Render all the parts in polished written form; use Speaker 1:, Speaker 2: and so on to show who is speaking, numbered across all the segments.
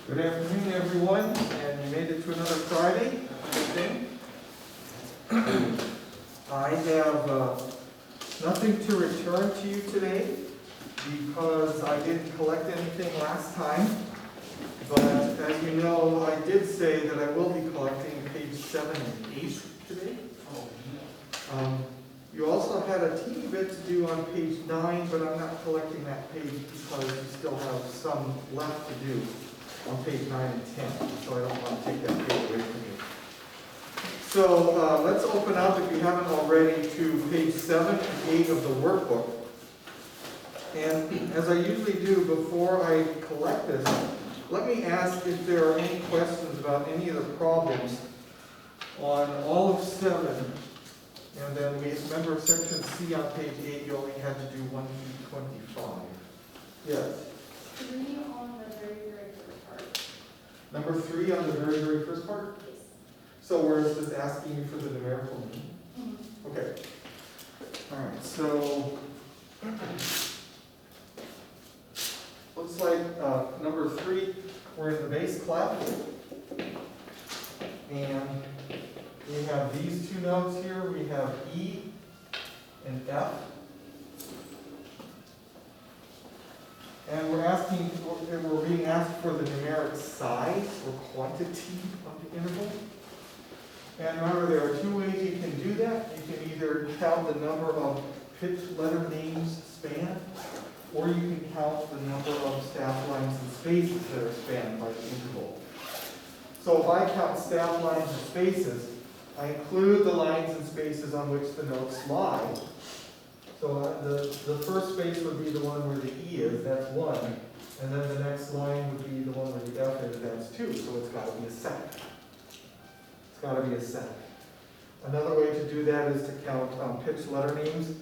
Speaker 1: Good afternoon, everyone, and you made it to another Friday. Good thing. I have nothing to return to you today because I didn't collect anything last time. But as you know, I did say that I will be collecting page 7 and 8 today. You also had a teeny bit to do on page 9, but I'm not collecting that page because you still have some left to do on page 9 and 10, so I don't want to take that page away from you. So let's open up, if you haven't already, to page 7 and 8 of the workbook. And as I usually do before I collect this, let me ask if there are any questions about any of the problems on all of 7. And then we remember section C on page 8, you only had to do 1 through 25. Yes?
Speaker 2: 3 on the very first part.
Speaker 1: Number 3 on the very, very first part?
Speaker 2: Yes.
Speaker 1: So where is this asking you for the numerical mean?
Speaker 2: Mm-hmm.
Speaker 1: Okay. All right, so looks like number 3, we're in the bass clef. And we have these two notes here. We have E and F. And we're being asked for the numeric size or quantity of the interval. And remember, there are 2 ways you can do that. You can either count the number of pitch letter names spanned, or you can count the number of staff lines and spaces that are spanned by the interval. So if I count staff lines and spaces, I include the lines and spaces on which the notes lie. So the first space would be the one where the E is, that's 1. And then the next line would be the one where the F is, that's 2. So it's got to be a second. It's got to be a second. Another way to do that is to count pitch letter names,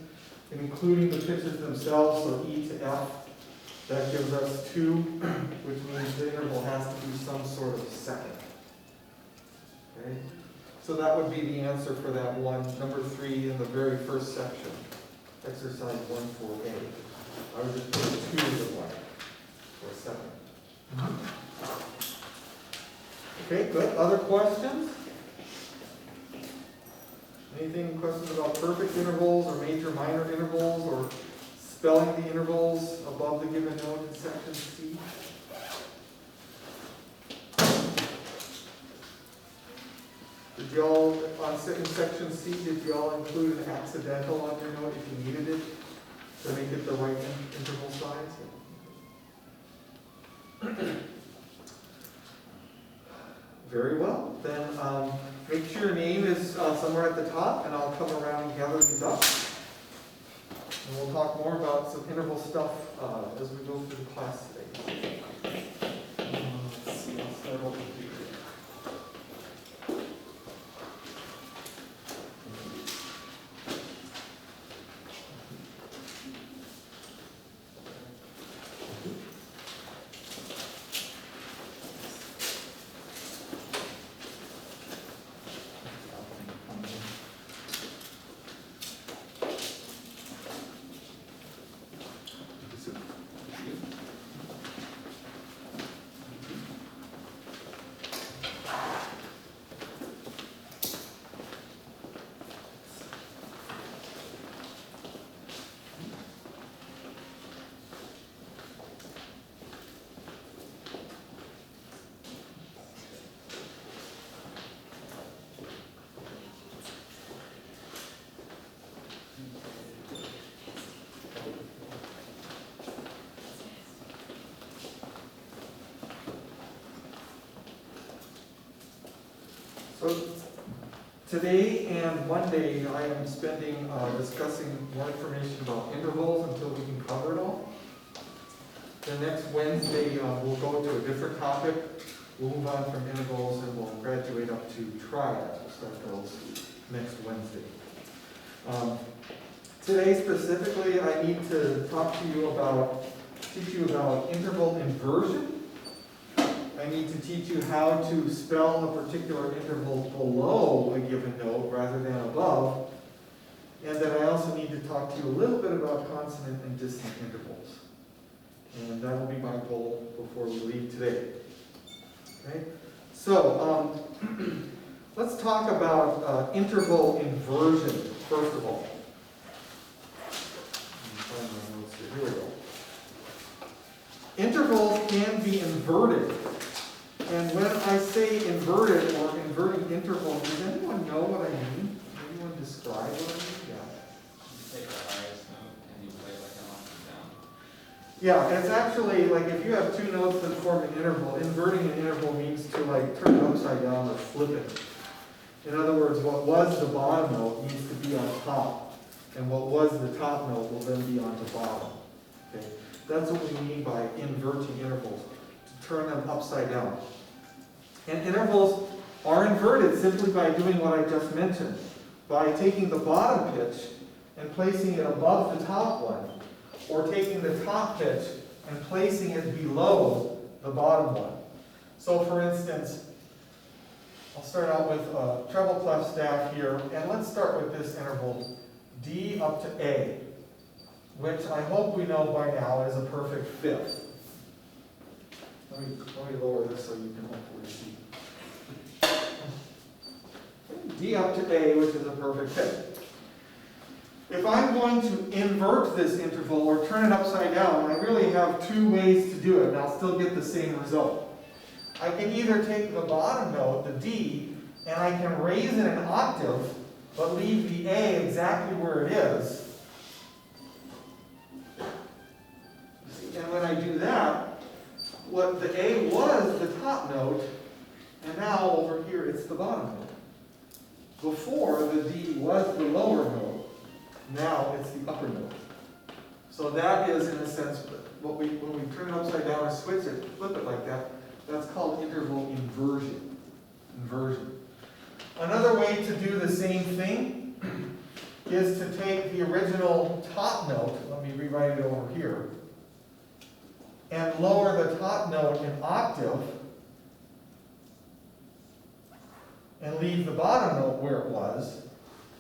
Speaker 1: including the pitches themselves, so E to F. That gives us 2, which means the interval has to be some sort of second. Okay? So that would be the answer for that one, number 3 in the very first section, exercise 1-4A. I would just put a 2 in the blank for a second. Okay, good. Other questions? Anything, questions about perfect intervals or major minor intervals or spelling the intervals above the given note in section C? Did y'all, in section C, did y'all include an accidental on your note if you needed it to make it the right interval size? Very well. Then make sure your name is somewhere at the top, and I'll come around and gather these up. And we'll talk more about some interval stuff as we go through the class today. Let's see, I'll start over here. So today and Monday I am spending discussing more information about intervals until we can cover it all. The next Wednesday we'll go to a different topic. We'll move on from intervals and we'll graduate up to triads. We'll start those next Wednesday. Today specifically I need to talk to you about, teach you about interval inversion. I need to teach you how to spell a particular interval below a given note rather than above. And then I also need to talk to you a little bit about consonant and dissonant intervals. And that will be my goal before we leave today. Okay? So, let's talk about interval inversion, first of all. Let me find my notes here. Here we go. Intervals can be inverted. And when I say inverted or inverting interval, does anyone know what I mean? Anyone describe what I mean? Yeah.
Speaker 3: You take the highest note and you play like an octave down.
Speaker 1: Yeah, it's actually like if you have two notes that form an interval, inverting an interval means to like turn it upside down or flip it. In other words, what was the bottom note needs to be on top, and what was the top note will then be on the bottom. Okay? That's what we mean by inverting intervals, to turn them upside down. And intervals are inverted simply by doing what I just mentioned, by taking the bottom pitch and placing it above the top one, or taking the top pitch and placing it below the bottom one. So for instance, I'll start out with a treble clef staff here, and let's start with this interval D up to A, which I hope we know by now is a perfect fifth. Let me lower this so you can hopefully see. D up to A, which is a perfect fifth. If I'm going to invert this interval or turn it upside down, I really have two ways to do it, and I'll still get the same result. I can either take the bottom note, the D, and I can raise it an octave, but leave the A exactly where it is. And when I do that, what the A was the top note, and now over here it's the bottom note. Before, the D was the lower note, now it's the upper note. So that is, in a sense, when we turn it upside down or switch it, flip it like that, that's called interval inversion. Another way to do the same thing is to take the original top note, let me rewrite it over here, and lower the top note an octave, and leave the bottom note where it was.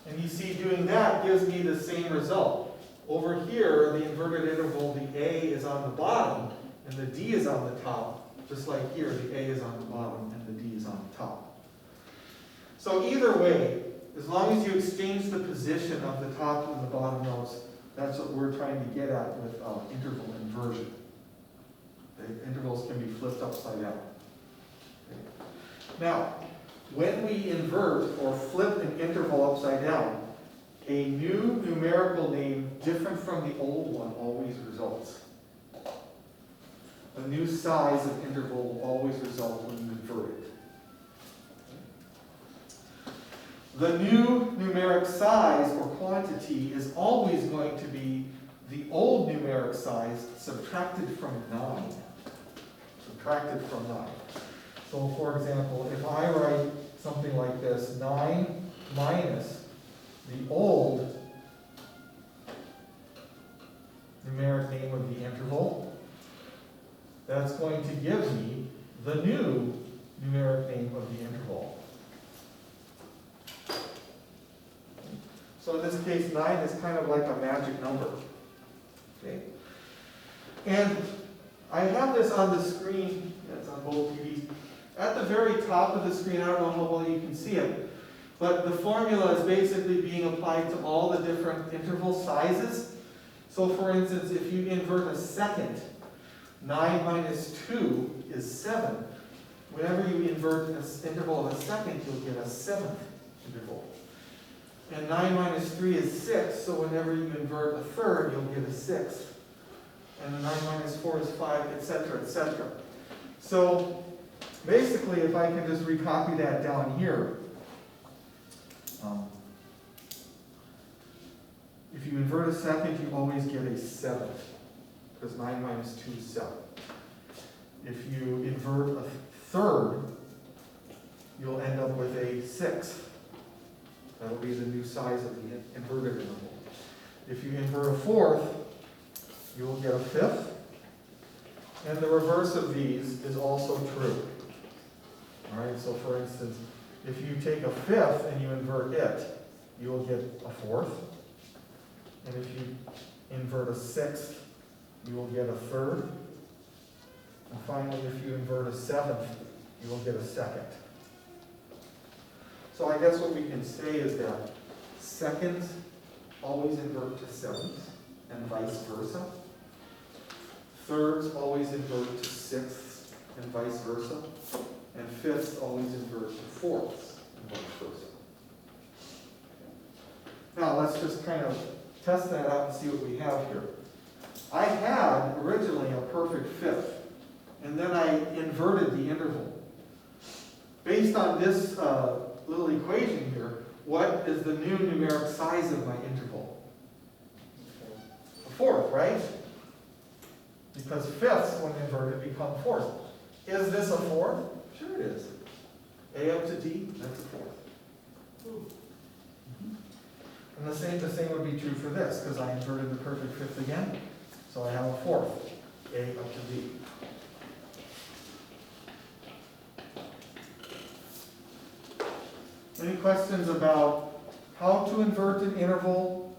Speaker 1: And you see, doing that gives me the same result. Over here, the inverted interval, the A is on the bottom, and the D is on the top. Just like here, the A is on the bottom, and the D is on the top. So either way, as long as you exchange the position of the top and the bottom notes, that's what we're trying to get at with interval inversion. The intervals can be flipped upside down. Okay. Now, when we invert or flip an interval upside down, a new numerical name different from the old one always results. A new size of interval will always result when you invert it. The new numeric size or quantity is always going to be the old numeric size subtracted from 9. Subtracted from 9. So for example, if I write something like this, 9 minus the old numeric name of the interval, that's going to give me the new numeric name of the interval. So in this case, 9 is kind of like a magic number. Okay? And I have this on the screen, it's on both TVs. At the very top of the screen, I don't know how well you can see it, but the formula is basically being applied to all the different interval sizes. So for instance, if you invert a second, 9 minus 2 is 7. Whenever you invert an interval of a second, you'll get a 7th interval. And 9 minus 3 is 6, so whenever you invert a third, you'll get a 6th. And 9 minus 4 is 5, etc., etc. So basically, if I can just recopy that down here, if you invert a second, you always get a 7th, because 9 minus 2 is 7. If you invert a third, you'll end up with a 6th. That'll be the new size of the inverted interval. If you invert a fourth, you will get a 5th. And the reverse of these is also true. All right, so for instance, if you take a 5th and you invert it, you will get a 4th. And if you invert a 6th, you will get a 3rd. And finally, if you invert a 7th, you will get a second. So I guess what we can say is that seconds always invert to sevenths, and vice versa. Thirds always invert to sixths, and vice versa. And fifths always invert to fourths, and vice versa. Now let's just kind of test that out and see what we have here. I had originally a perfect fifth, and then I inverted the interval. Based on this little equation here, what is the new numeric size of my interval? A fourth, right? Because fifths, when inverted, become fourths. Is this a fourth? Sure it is. A up to D, that's a fourth. And the same would be true for this, because I inverted the perfect fifth again. So I have a fourth, A up to D. Any questions about how to invert an interval,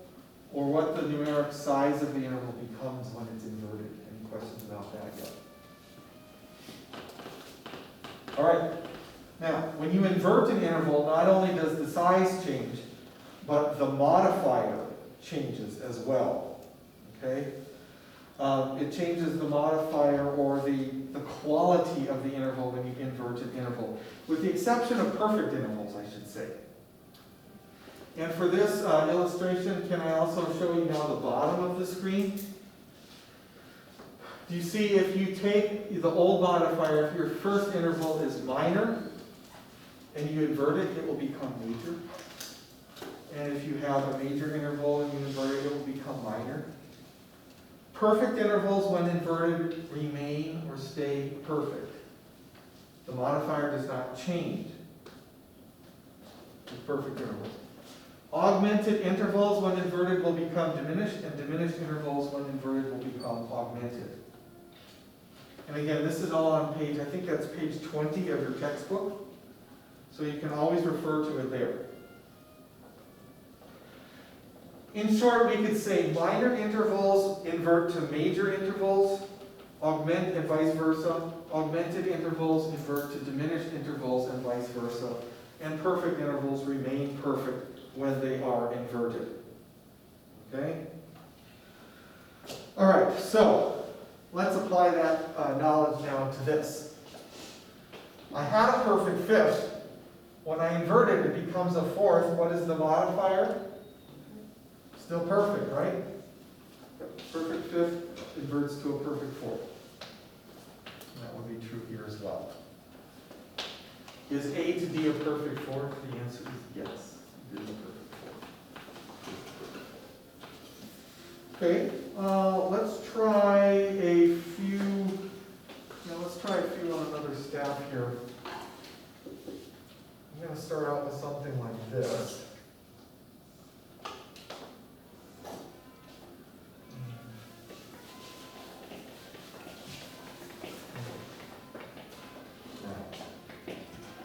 Speaker 1: or what the numeric size of the interval becomes when it's inverted? Any questions about that yet? All right. Now, when you invert an interval, not only does the size change, but the modifier changes as well. Okay? It changes the modifier or the quality of the interval when you invert an interval, with the exception of perfect intervals, I should say. And for this illustration, can I also show you now the bottom of the screen? Do you see, if you take the old modifier, if your first interval is minor, and you invert it, it will become major. And if you have a major interval and you invert it, it will become minor. Perfect intervals, when inverted, remain or stay perfect. The modifier does not change with perfect intervals. Augmented intervals, when inverted, will become diminished, and diminished intervals, when inverted, will become augmented. And again, this is all on page, I think that's page 20 of your textbook. So you can always refer to it there. In short, we could say minor intervals invert to major intervals, augment and vice versa. Augmented intervals invert to diminished intervals and vice versa. And perfect intervals remain perfect when they are inverted. Okay? All right, so let's apply that knowledge now to this. I had a perfect fifth. When I invert it, it becomes a fourth. What is the modifier? Still perfect, right? Perfect fifth inverts to a perfect fourth. And that would be true here as well. Is A to D a perfect fourth? The answer is yes. It is a perfect fourth. Okay, let's try a few. Let's try a few on another staff here. I'm going to start out with something like this.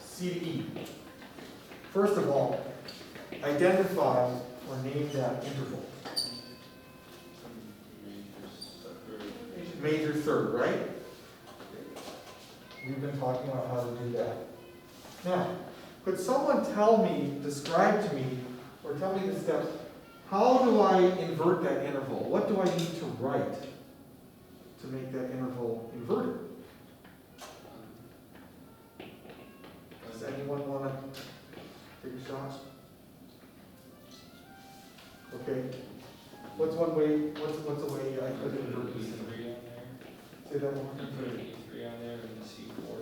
Speaker 1: C to E. First of all, identify or name that interval. Major third, right? We've been talking about how to do that. Now, could someone tell me, describe to me, or tell me the steps, how do I invert that interval? What do I need to write to make that interval inverted? Does anyone want to take a shot? Okay. What's one way, what's a way I could invert this interval?
Speaker 3: E3 on there.
Speaker 1: Say that one more
Speaker 3: Put
Speaker 1: time.
Speaker 3: an E3 on there and the C4.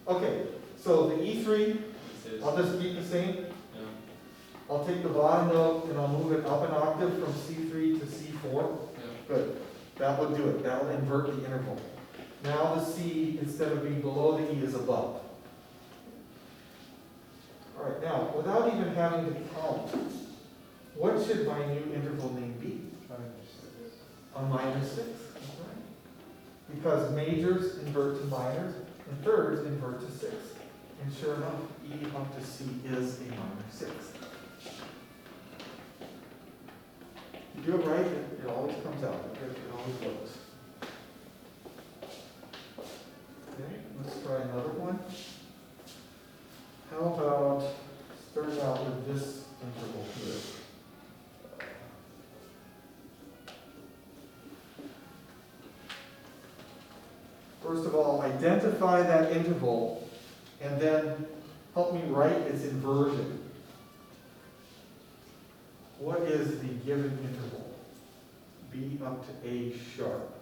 Speaker 1: Okay, so the E3,
Speaker 3: It says,
Speaker 1: I'll just keep the same.
Speaker 3: no,
Speaker 1: I'll take the bottom note and I'll move it up an octave from C3 to C4.
Speaker 3: no.
Speaker 1: Good. That will do it. That will invert the interval. Now the C, instead of being below the E, is above. All right, now, without even having to count, what should my new interval name be? A minus 6. That's right. Because majors invert to minors, and thirds invert to 6. And sure enough, E up to C is a minor 6. You do it right, it always comes out. It always works. identify that interval and then help me write its inversion. What is the given interval? B up to A sharp.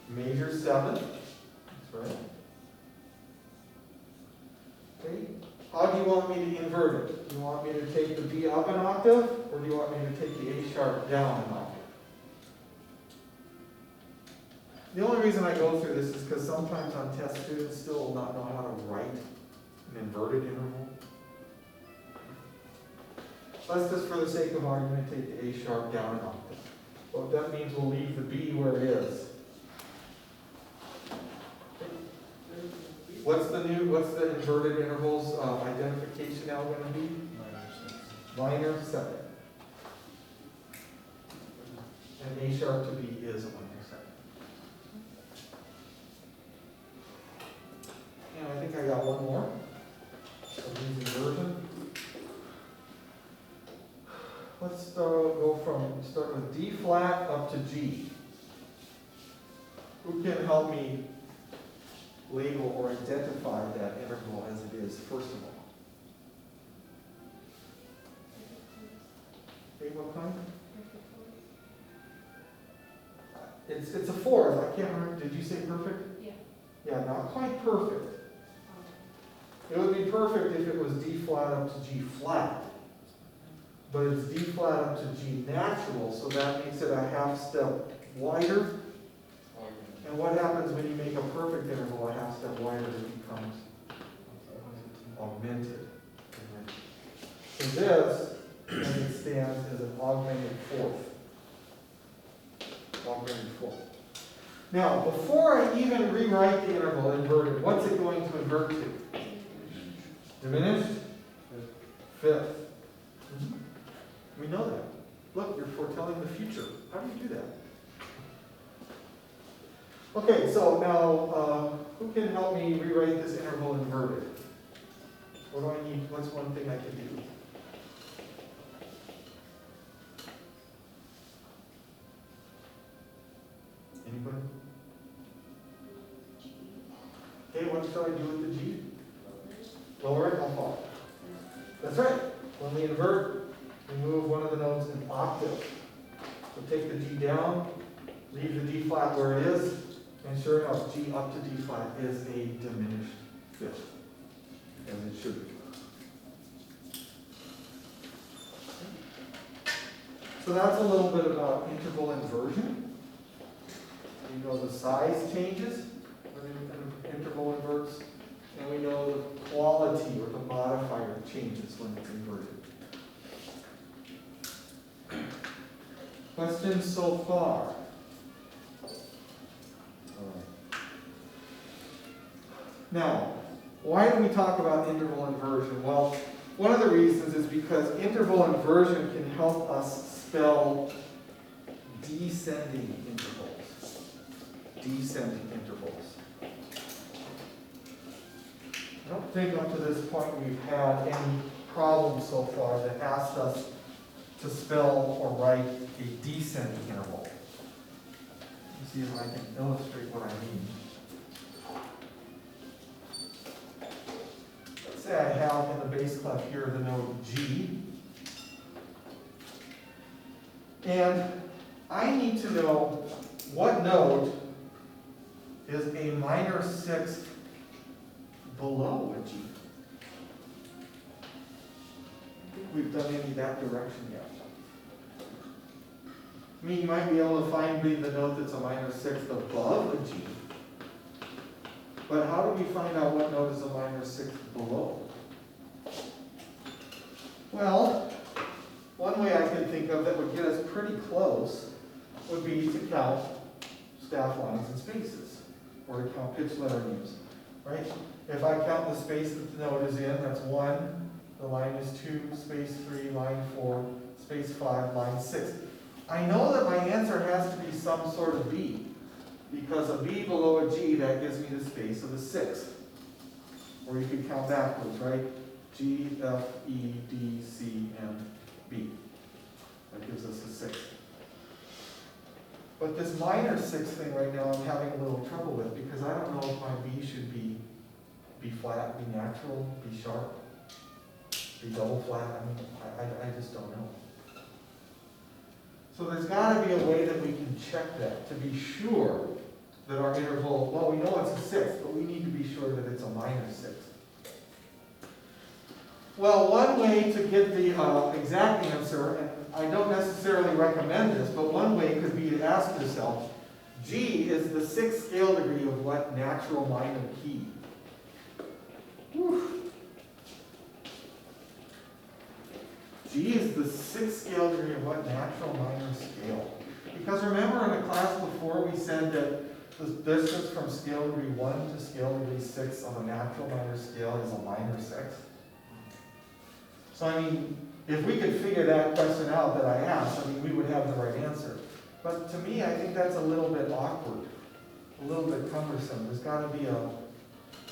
Speaker 1: Major 7. That's right. Okay. How do you want me to invert it? Do you want me to take the B up an octave, or do you want me to take the A sharp down an octave? The only reason I go through this is because sometimes on test students still will not know how to write an inverted interval. Let's just, for the sake of argument, take the A sharp down an octave. Well, that means we'll leave the B where it is. What's the inverted intervals identification now going to be? Minor 7. And A sharp to B is a minor 7. And I think I got one more of these inversion. Let's start with D flat up to G. Who can help me label or identify that interval as it is, first of all? Okay, what kind? It's a fourth. I can't remember. Did you say perfect?
Speaker 2: Yeah.
Speaker 1: Yeah, not quite perfect. It would be perfect if it was D flat up to G flat. But it's D flat up to G natural, so that makes it a half step wider. And what happens when you make a perfect interval a half step wider? It becomes augmented. So this, as it stands, is an augmented fourth. Augmented fourth. Now, before I even rewrite the interval inverted, what's it going to invert to? Diminished? Fifth. We know that. Look, you're foretelling the future. How do you do that? Okay, so now, who can help me rewrite this interval inverted? What do I need? What's one thing I can do? Anybody? Okay, what shall I do with the G? Lower it, how far? That's right. When we invert, we move one of the notes an octave. So take the G down, leave the D flat where it is, and sure enough, G up to D flat is a diminished fifth, as it should be. So that's a little bit about interval inversion. We know the size changes when an interval inverts, and we know the quality or the modifier changes when it's inverted. Questions so far? Now, why do we talk about interval inversion? Well, one of the reasons is because interval inversion can help us spell descending intervals. Descending intervals. I don't think up to this point we've had any problems so far that asked us to spell or write a descending interval. Let me see if I can illustrate what I mean. Let's say I have in the bass clef here the note G. And I need to know what note is a minor sixth below a G. I think we've done any that direction yet. I mean, you might be able to find the note that's a minor sixth above a G. But how do we find out what note is a minor sixth below? Well, one way I can think of that would get us pretty close would be to count staff lines and spaces, or to count pitch letter names, right? If I count the space that the note is in, that's 1, the line is 2, space 3, line 4, space 5, line 6. I know that my answer has to be some sort of B, because a B below a G, that gives me the space of a sixth. Or you could count backwards, right? G, F, E, D, C, and B. That gives us a sixth. But this minor sixth thing right now, I'm having a little trouble with, because I don't know if my B should be flat, be natural, be sharp, be double flat. I mean, I just don't know. So there's gotta be a way that we can check that, to be sure that our interval, well, we know it's a sixth, but we need to be sure that it's a minor sixth. Well, one way to get the exact answer, and I don't necessarily recommend this, but one way could be to ask yourself, G is the sixth scale degree of what natural minor key? Whew. G is the sixth scale degree of what natural minor scale? Because remember in the class before we said that the distance from scale degree 1 to scale degree 6 of a natural minor scale is a minor sixth? So I mean, if we could figure that question out that I asked, I mean, we would have the right answer. But to me, I think that's a little bit awkward, a little bit cumbersome. There's got to be a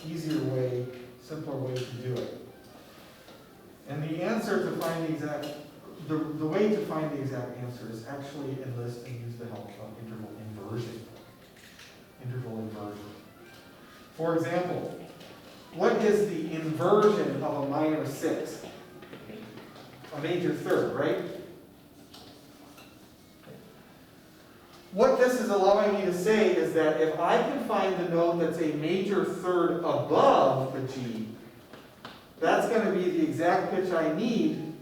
Speaker 1: easier way, simpler way to do it. And the answer to find the exact, the way to find the exact answer is actually enlist and use the help of interval inversion. Interval inversion. For example, what is the inversion of a minor sixth? A major third, right? What this is allowing me to say is that if I can find the note that's a major third above the G, that's going to be the exact pitch I need.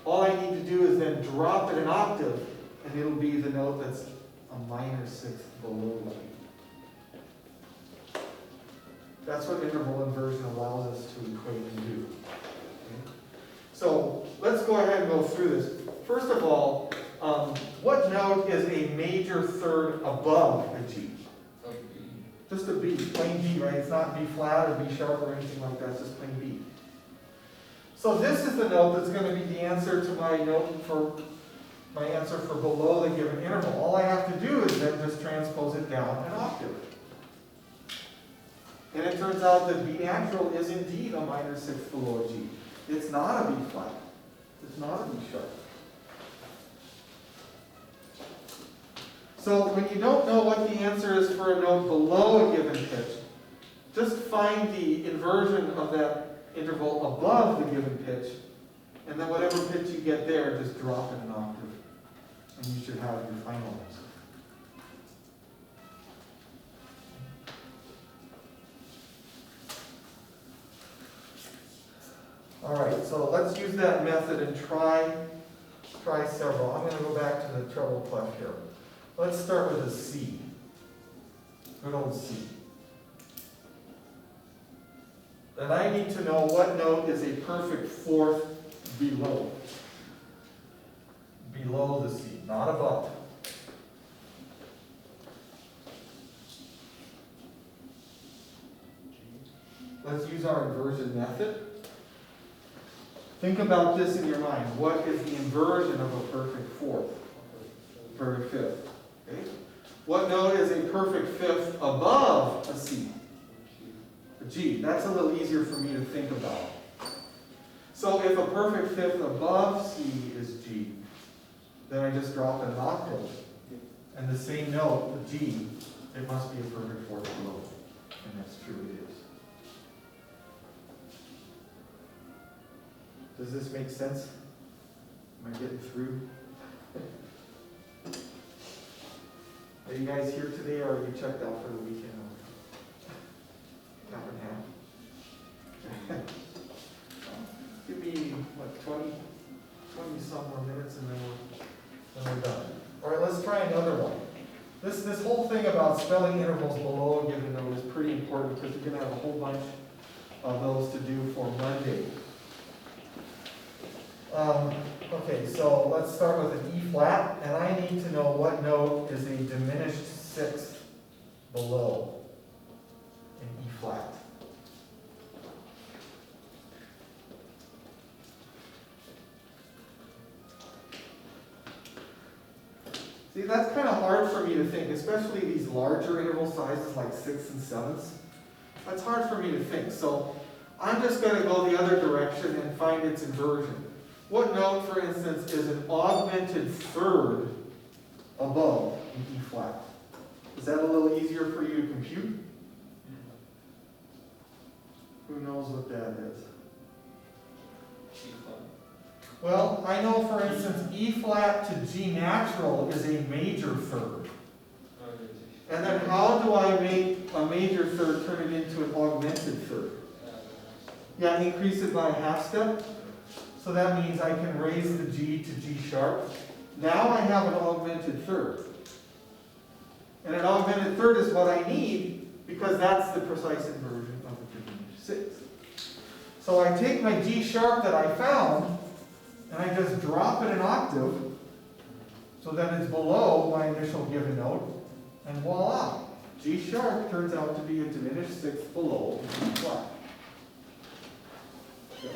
Speaker 1: All I need to do is then drop it an octave, and it'll be the note that's a minor sixth below the G. That's what interval inversion allows us to equate and do. Okay? So let's go ahead and go through this. First of all, what note is a major third above a G?
Speaker 3: So B.
Speaker 1: Just a B, plain B, right? It's not B flat or B sharp or anything like that, it's just plain B. So this is the note that's going to be the answer to my note for my answer for below the given interval. All I have to do is then just transpose it down an octave. And it turns out that B natural is indeed a minor sixth below G. It's not a B flat. It's not a B sharp. So when you don't know what the answer is for a note below a given pitch, just find the inversion of that interval above the given pitch, and then whatever pitch you get there, just drop it an octave, and you should have your final answer. All right, so let's use that method and try several. I'm going to go back to the treble clef here. Let's start with a C. Good old C. And I need to know what note is a perfect fourth below. Below the C, not above. Let's use our inversion method. Think about this in your mind. What is the inversion of a perfect fourth? Perfect fifth. Okay? What note is a perfect fifth above a C? A G. That's a little easier for me to think about. So if a perfect fifth above C is G, then I just drop an octave. And the same note, the G, it must be a perfect fourth below. And that's true, it is. Does this make sense? Am I getting through? Are you guys here today, or are you checked out for the weekend? Half and half. Give me, what, 20 some more minutes, and then we're done. All right, let's try another one. This whole thing about spelling intervals below a given note is pretty important, because we're going to have a whole bunch of those to do for Monday. Okay, so let's start with an E flat, and I need to know what note is a diminished sixth below an E flat. See, that's kind of hard for me to think, especially these larger interval sizes like 6 and 7s. That's hard for me to think, so I'm just going to go the other direction and find its inversion. What note, for instance, is an augmented third above an E flat. Is that a little easier for you to compute? Who knows what that is?
Speaker 3: E flat.
Speaker 1: Well, I know, for instance, E flat to G natural is a major third.
Speaker 3: Oh, it is.
Speaker 1: And then how do I make a major third turn it into an augmented third? Yeah, increase it by a half step. So that means I can raise the G to G sharp. Now I have an augmented third. And an augmented third is what I need because that's the precise inversion of the diminished sixth. So I take my G sharp that I found and I just drop it an octave so that it's below my initial given note. And voila, G sharp turns out to be a diminished sixth below G flat. Okay.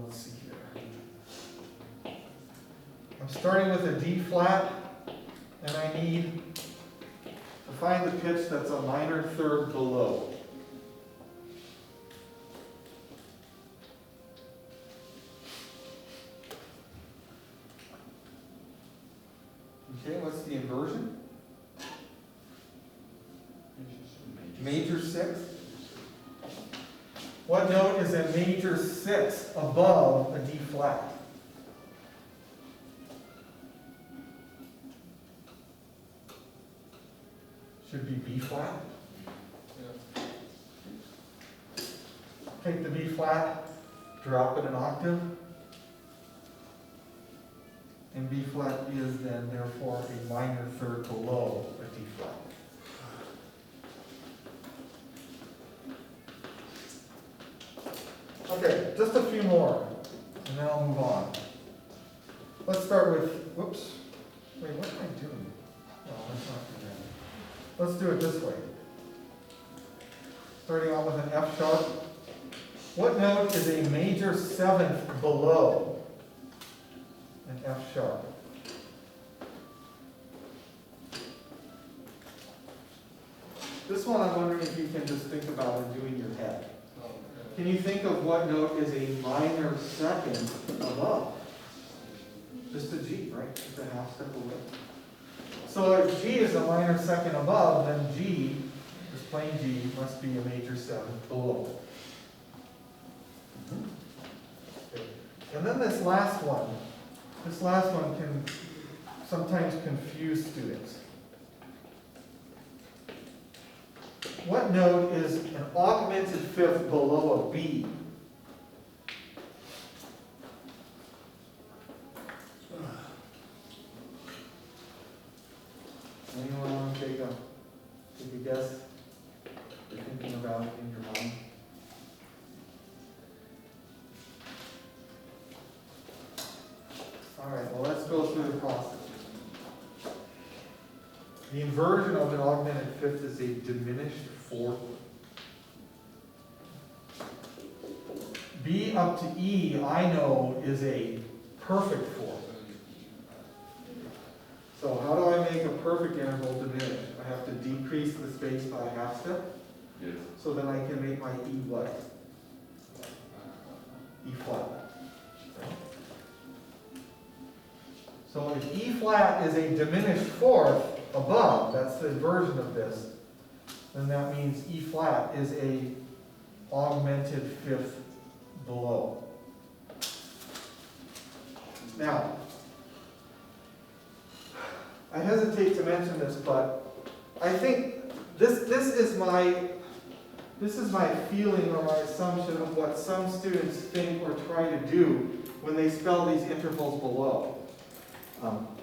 Speaker 1: Let's see here. I'm starting with a D flat, and I need to find the pitch that's a minor third below. Okay, what's the inversion? Major sixth. What note is a major sixth above a D flat? Should be B flat.
Speaker 3: Yeah.
Speaker 1: Take the B flat, drop it an octave. And B flat is then therefore a minor third below a D flat. Okay, just a few more, and then I'll move on. Let's start with, whoops, wait, what am I doing? No, let's not do that. Let's do it this way. Starting out with an F sharp. What note is a major seventh below an F sharp? This one I'm wondering if you can just think about and do in your head.
Speaker 3: Oh,
Speaker 1: Can you think of what note is a minor second above? Just a G, right? Just a half step away. So if G is a minor second above, then G, just plain G, must be a major seventh below. Okay. And then this last one can sometimes confuse students. What note is an augmented fifth below a B? Anyone want to take a guess? You're thinking about it in your mind. All right, well, let's go through the process. The inversion of an augmented fifth is a diminished fourth. B up to E, I know, is a perfect fourth. So how do I make a perfect interval diminish? I have to decrease the space by a half step.
Speaker 4: Yes.
Speaker 1: So then I can make my E what? E flat. So if E flat is a diminished fourth above, that's the inversion of this, then that means E flat is a augmented fifth below. Now, I hesitate to mention this, but I think this is my feeling or my assumption of what some students think or try to do when they spell these intervals below.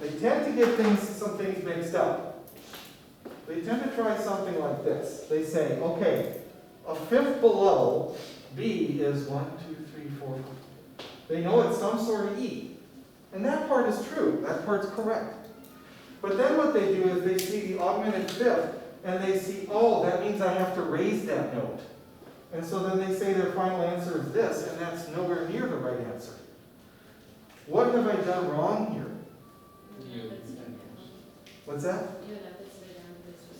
Speaker 1: They tend to get some things mixed up. They tend to try something like this. They say, okay, a fifth below B is 1, 2, 3, 4. They know it's some sort of E. And that part is true. That part's correct. But then what they do is they see the augmented fifth, and they see, oh, that means I have to raise that note. And so then they say their final answer is this, and that's nowhere near the right answer. What have I done wrong here? What's that?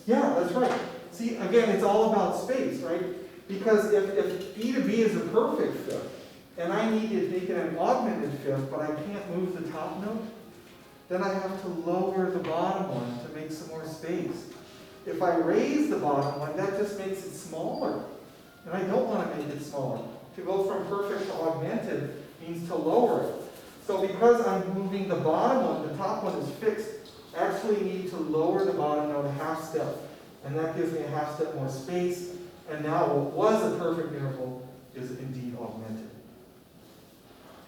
Speaker 1: Yeah, that's right. see, again, it's all about space, right? Because if E to B is a perfect fifth, and I need to make it an augmented fifth, but I can't move the top note, then I have to lower the bottom one to make some more space. If I raise the bottom one, that just makes it smaller. And I don't want to make it smaller. To go from perfect to augmented means to lower it. So because I'm moving the bottom one, the top one is fixed, I actually need to lower the bottom note a half step. And that gives me a half step more space. And now what was a perfect interval is indeed augmented.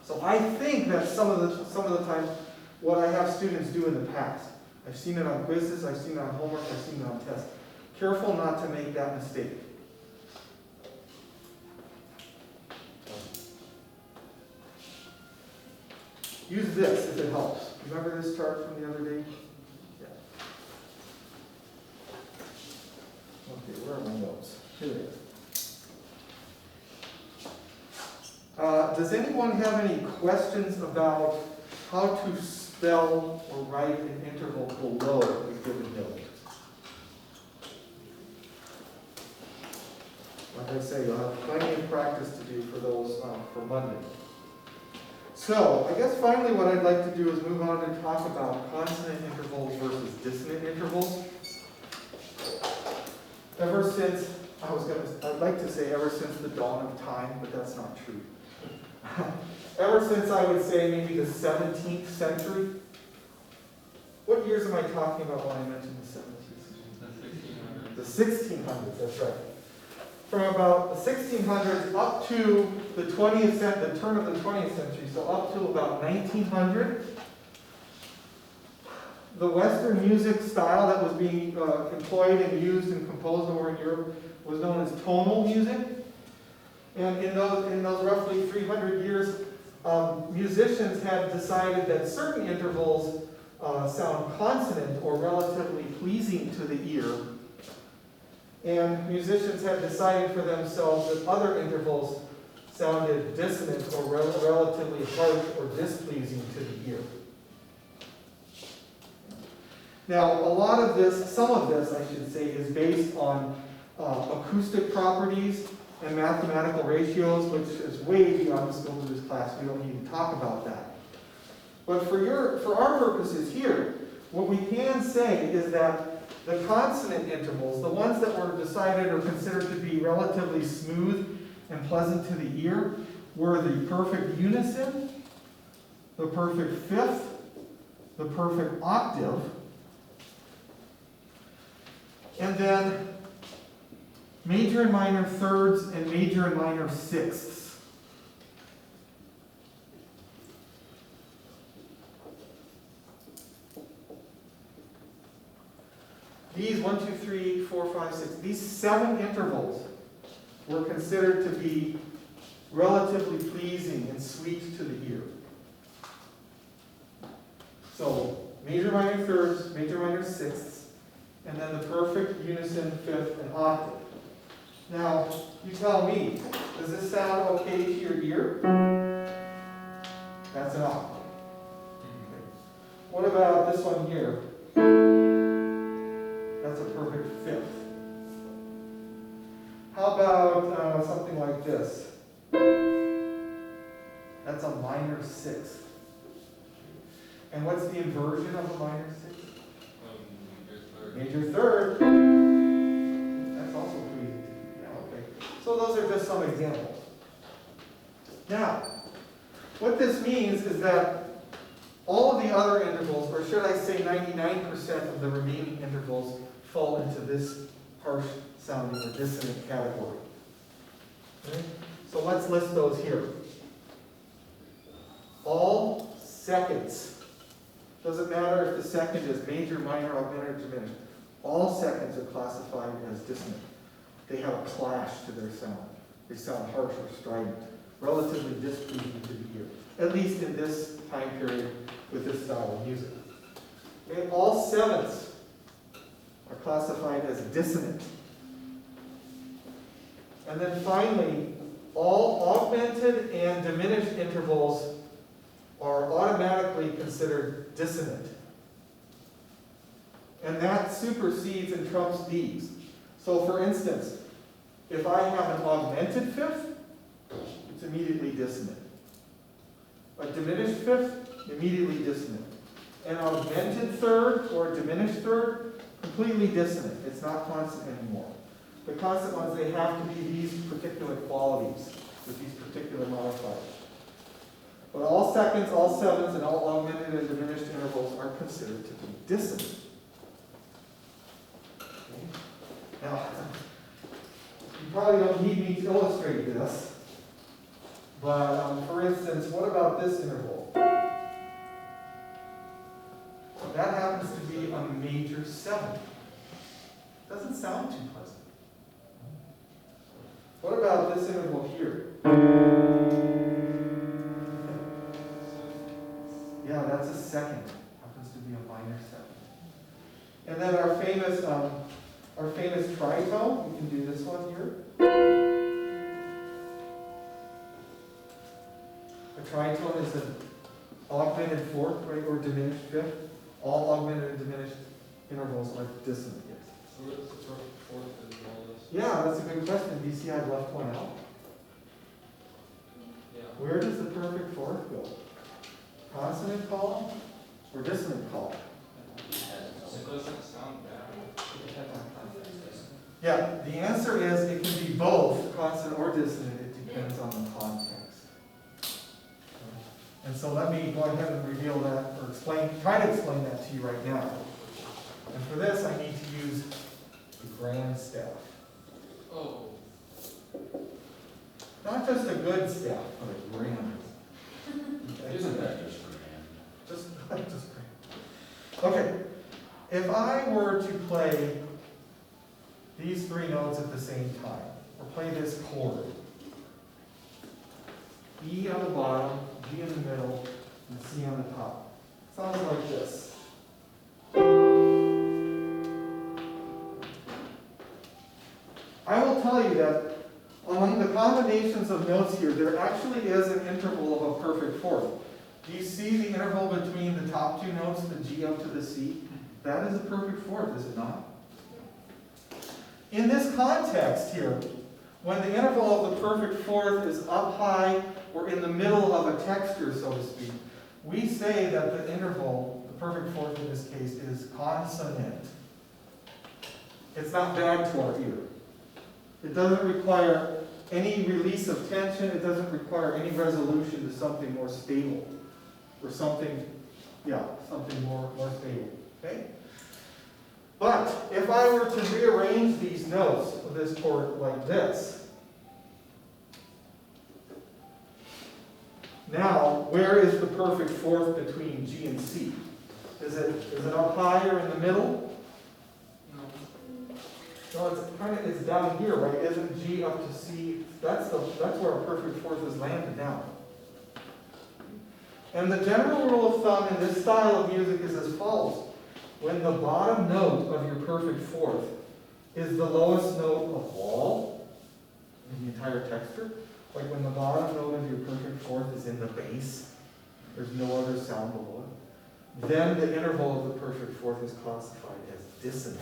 Speaker 1: So I think that some of the time what I have students do in the past. I've seen it on quizzes, I've seen it on homework, I've seen it on tests. Careful not to make that mistake. Use this if it helps. Remember this chart from the other day? Yeah. Okay, where are my notes? Here they are. Does anyone have any questions about how to spell or write an interval below a given note? Like I say, you'll have plenty of practice to do for those for Monday. So, I guess finally what I'd like to do is move on and talk about consonant intervals versus dissonant intervals. Ever since, I'd like to say ever since the dawn of time, but that's not true. Ever since I would say maybe the 17th century. What years am I talking about when I mentioned the 17th?
Speaker 3: The 1600s.
Speaker 1: The 1600s, that's right. From about the 1600s up to the 20th century, the turn of the 20th century, so up to about 1900, the Western music style that was being employed and used and composed over in Europe was known as tonal music. And in those roughly 300 years, musicians had decided that certain intervals sound consonant or relatively pleasing to the ear. And musicians had decided for themselves that other intervals sounded dissonant or relatively harsh or displeasing to the ear. Now, a lot of this, some of this, I should say, is based on acoustic properties and mathematical ratios, which is way beyond the scope of this class. We don't need to talk about that. But for our purposes here, what we can say is that the consonant intervals, the ones that were decided or considered to be relatively smooth and pleasant to the ear, were the perfect unison, the perfect fifth, the perfect octave, and then major and minor thirds and major and minor sixths. These 1, 2, 3, 4, 5, 6, these 7 intervals were considered to be relatively pleasing and sweet to the ear. So, major, minor thirds, major, minor sixths, and then the perfect unison, fifth, and octave. Now, you tell me, does this sound okay to your ear? That's an octave. Okay. What about this one here? That's a perfect fifth. How about something like this? That's a minor sixth. And what's the inversion of a minor sixth? Major third. That's also pleasing. Yeah, okay. So those are just some examples. Now, what this means is that all of the other intervals, or should I say 99% of the remaining intervals, fall into this harsh sounding or dissonant category. Okay? So let's list those here. All seconds. Doesn't matter if the second is major, minor, augmented, or diminished. All seconds are classified as dissonant. They have a clash to their sound. They sound harsh or strident, relatively displeasing to the ear, at least in this time period with this style of music. Okay? All sevenths are classified as dissonant. And then finally, all augmented and diminished intervals are automatically considered dissonant. And that supersedes and trumps these. So for instance, if I have an augmented fifth, it's immediately dissonant. A diminished fifth, immediately dissonant. An augmented third or a diminished third, completely dissonant. It's not constant anymore. The constant ones, they have to be these particular qualities with these particular modifiers. But all seconds, all sevenths, and all augmented and diminished intervals are considered to be dissonant. Okay. Now, you probably don't need me to illustrate this, but for instance, what about this interval? That happens to be a major 7. Doesn't sound too pleasant. What about this interval here? Yeah, that's a second. Happens to be a minor 7. And then our famous tritone, we can do this one here. A tritone is an augmented fourth, right, or diminished fifth. All augmented and diminished intervals are dissonant, yes.
Speaker 3: So what's the perfect fourth as well as?
Speaker 1: Yeah, that's a good question. Do you see I've left one out?
Speaker 3: Yeah.
Speaker 1: Where does the perfect fourth go? Consonant column or dissonant column?
Speaker 3: It doesn't sound bad.
Speaker 1: Yeah, the answer is it can be both consonant or dissonant. It depends on the context. And so let me go ahead and reveal that, or try to explain that to you right now. And for this, I need to use the grand staff.
Speaker 3: Oh.
Speaker 1: Not just a good staff, but a grand.
Speaker 3: Isn't that just for man?
Speaker 1: Just grand. Okay, if I were to play these 3 notes at the same time, or play this chord, E on the bottom, G in the middle, and C on the top. Sounds like this. I will tell you that among the combinations of notes here, there actually is an interval of a perfect fourth. Do you see the interval between the top 2 notes, the G up to the C? That is a perfect fourth, is it not? In this context here, when the interval of the perfect fourth is up high or in the middle of a texture, so to speak, we say that the interval, the perfect fourth in this case, is consonant. It's not bad to our ear. It doesn't require any release of tension. It doesn't require any resolution to something more stable or something more stable. Okay? But if I were to rearrange these notes of this chord like this, now where is the perfect fourth between G and C? Is it up high or in the middle? No, it's down here, right? Isn't G up to C? That's where a perfect fourth is landed down. And the general rule of thumb in this style of music is as follows. When the bottom note of your perfect fourth is the lowest note of all in the entire texture, like when the bottom note of your perfect fourth is in the bass, there's no other sound below it, then the interval of the perfect fourth is classified as dissonant.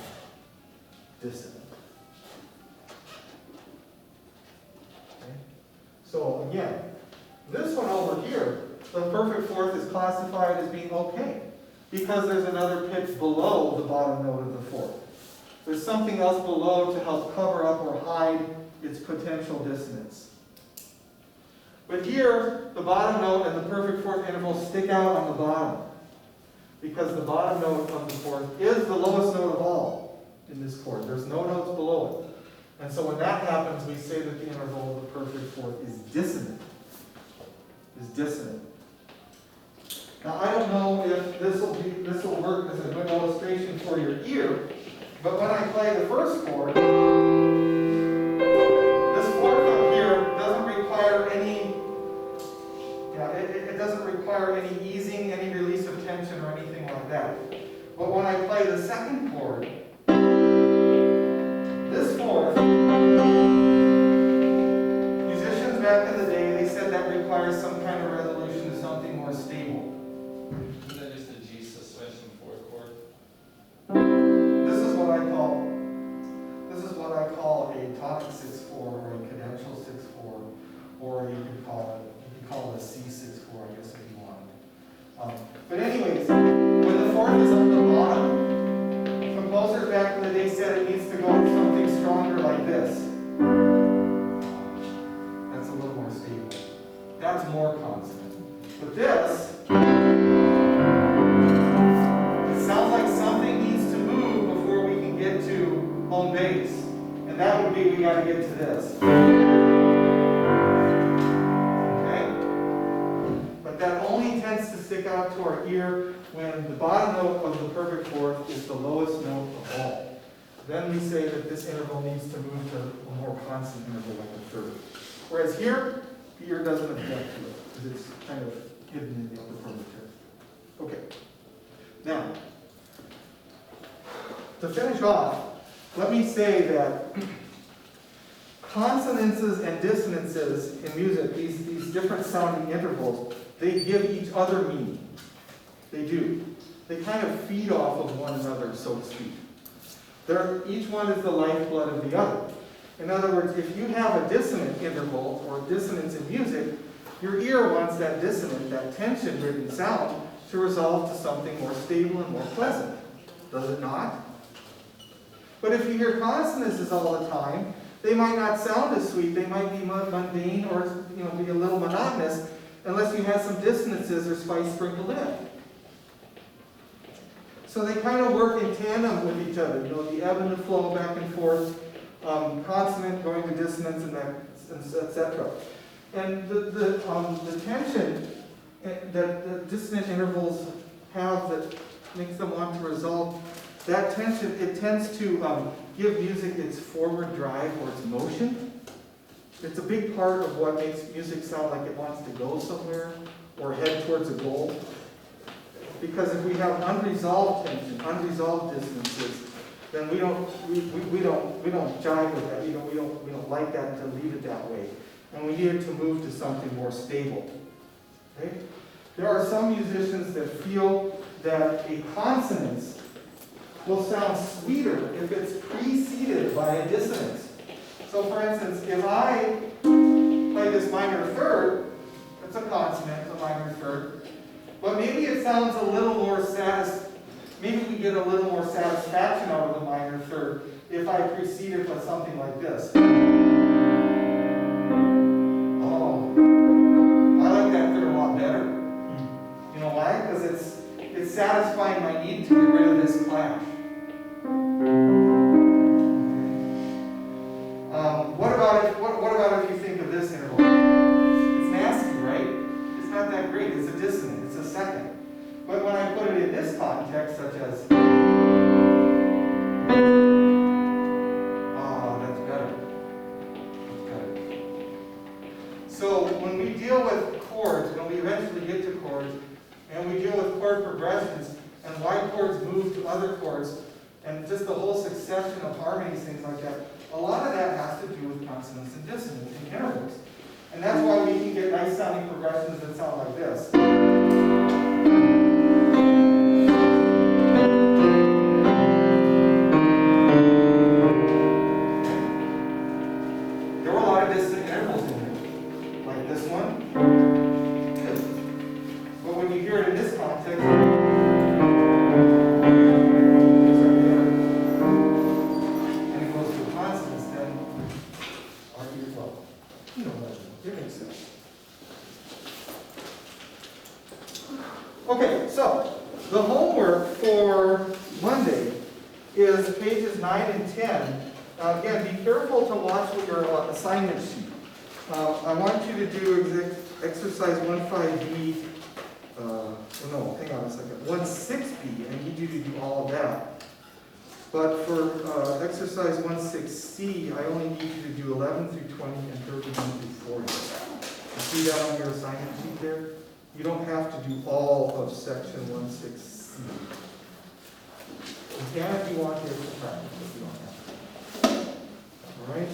Speaker 1: Dissonant. Okay? So again, this one over here, the perfect fourth is classified as being okay, because there's another pitch below the bottom note of the fourth. There's something else below to help cover up or hide its potential dissonance. But here, the bottom note and the perfect fourth interval stick out on the bottom, because the bottom note of the fourth is the lowest note of all in this chord. There's no notes below it. And so when that happens, we say that the interval of the perfect fourth is dissonant. Is dissonant. Now I don't know if this will work as a good illustration for your ear, but when I play the first chord, this fourth up here doesn't require any, it doesn't require any easing, any release of tension or anything like that. But when I play the second chord, this fourth, musicians back in the day, they said that requires some kind of resolution to something more stable.
Speaker 3: Isn't that just a G suspension fourth chord?
Speaker 1: This is what I tonic 6/4 or a cadential 6/4, or you could call it a C6/4, I guess, if you wanted. But anyways, when the fourth is on the bottom, composers back in the day said it needs to go to something stronger like this. That's a little more stable. That's more consonant. But this, it sounds like something needs to move before we can get to home base. And that would be, we got to get to this. Okay? But that only tends to stick out to our ear when the bottom note of the perfect fourth is the lowest note of all. Then we say that this interval needs to move to a more constant interval like a third. Whereas here, the ear doesn't object to it, because it's kind of hidden in the upper part of the tip. Okay. Now, to finish off, let me say that consonances and dissonances in music, these different sounding intervals, they give each other meaning. They do. They kind of feed off of one another, so to speak. Each one is the lifeblood of the other. In other words, if you have a dissonant interval or dissonance in music, your ear wants that dissonant, that tension-ridden sound to resolve to something more stable and more pleasant. Does it not? But if you hear consonances all the time, they might not sound as sweet. They might be mundane or be a little monotonous unless you have some dissonances or spice sprinkled in. So they kind of work in tandem with each other. The ebb and the flow back and forth, consonant going to dissonance, and etc. And the tension that the dissonant intervals have that makes them want to resolve, that tension, it tends to give music its forward drive or its motion. It's a big part of what makes music sound like it wants to go somewhere or head towards a goal. Because if we have unresolved tension, unresolved dissonances, then we don't jive with that. We don't like that to leave it that way. And we need it to move to something more stable. Okay? There are some musicians that feel that a consonance will sound sweeter if it's preceded by a dissonance. So for instance, if I play this minor third, it's a consonant, it's a minor third, but maybe it sounds a little more maybe we get a little more satisfaction out of the minor third if I precede it with something like this. Oh, I like that third a lot better. You know why? Because it's satisfying my need to get rid of this clash. What about if you think of this interval? It's nasty, right? It's not that great. It's a dissonant. It's a second. But when I put it in this context, such as, oh, that's better. That's better. So when we deal with chords, when we eventually get to chords, and we deal with chord progressions, and why chords move to other chords, and just the whole succession of harmonies, things like that, a lot of that has to do with consonants and dissonance and intervals. And that's why we can get nice sounding progressions that sound like this. There were a lot of dissonant intervals in here, like this one. But when you hear it in this context, okay, so the homework for Monday is pages 9 and 10. Again, be careful to watch with your assignment sheet. I want you to do exercise 1.5b, no, hang on a second, 1.6b, I need you to do all of that. But for exercise 1.6c, I only need you to do 11 through 20 and 31 through 40. You see that on your assignment sheet there? You don't have to do all of section 1.6c. You can if you want to practice, but you don't have to. All right?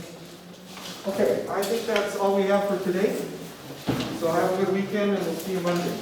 Speaker 1: Okay, I think that's all we have for today. So have a good weekend, and we'll see you Monday.